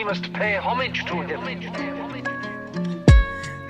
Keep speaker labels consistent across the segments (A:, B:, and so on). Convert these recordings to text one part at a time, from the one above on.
A: must pay homage to him.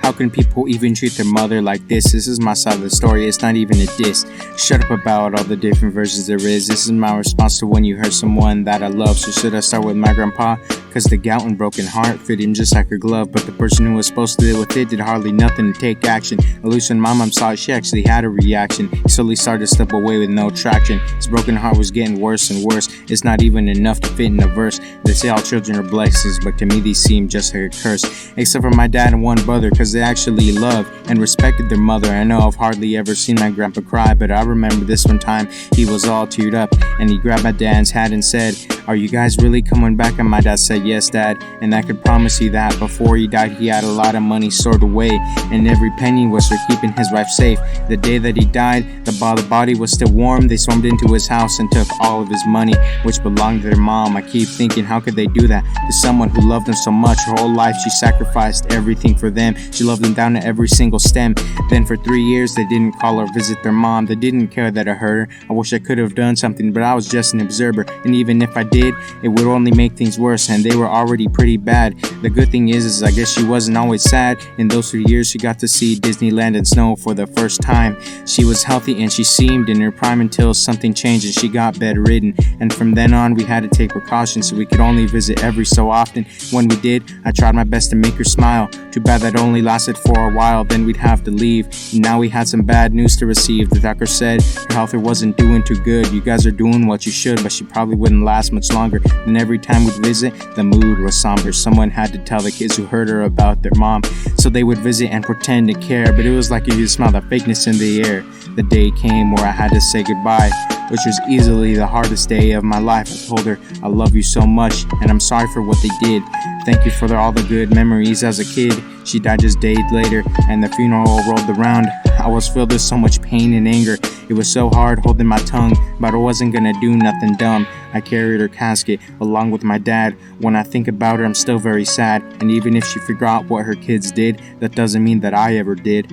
B: How can people even treat their mother like this? This is my side of the story, it's not even a diss. Shut up about all the different versions there is. This is my response to when you hurt someone that I love. So should I start with my grandpa? Cause the gout and broken heart fit him just like a glove. But the person who was supposed to deal with it did hardly nothing to take action. At least when my mom saw it, she actually had a reaction. He slowly started to step away with no traction. His broken heart was getting worse and worse. It's not even enough to fit in a verse. They say all children are blessings, but to me these seem just like a curse. Except for my dad and one brother, cause they actually loved and respected their mother. I know I've hardly ever seen my grandpa cry, but I remember this one time he was all teared up and he grabbed my dad's hat and said, "Are you guys really coming back?" And my dad said, "Yes, Dad." And I could promise you that before he died he had a lot of money stored away, and every penny was for keeping his wife safe. The day that he died, the body was still warm. They stormed into his house and took all of his money, which belonged to their mom. I keep thinking, how could they do that to someone who loved them so much? Her whole life she sacrificed everything for them. She loved them down to every single stem. Then for 3 years they didn't call or visit their mom. They didn't care that I hurt her. I wish I could have done something, but I was just an observer, and even if I did, it would only make things worse, and they were already pretty bad. The good thing is I guess she wasn't always sad. In those 3 years she got to see Disneyland and snow for the first time. She was healthy and she seemed in her prime until something changed and she got bedridden, and from then on we had to take precautions so we could only visit every so often. When we did, I tried my best to make her smile. Too bad that only lasted for a while, then we'd have to leave. And now we had some bad news to receive. The doctor said her health wasn't doing too good. You guys are doing what you should, but she probably wouldn't last much longer. Then every time we'd visit, the mood was somber. Someone had to tell the kids who hurt her about their mom, so they would visit and pretend to care, but it was like you could smell the fakeness in the air. The day came where I had to say goodbye, which was easily the hardest day of my life. I told her I love you so much and I'm sorry for what they did. Thank you for all the good memories as a kid. She died just days later and the funeral rolled around. I was filled with so much pain and anger. It was so hard holding my tongue, but I wasn't gonna do nothing dumb. I carried her casket along with my dad. When I think about her, I'm still very sad. And even if she forgot what her kids did, that doesn't mean that I ever did.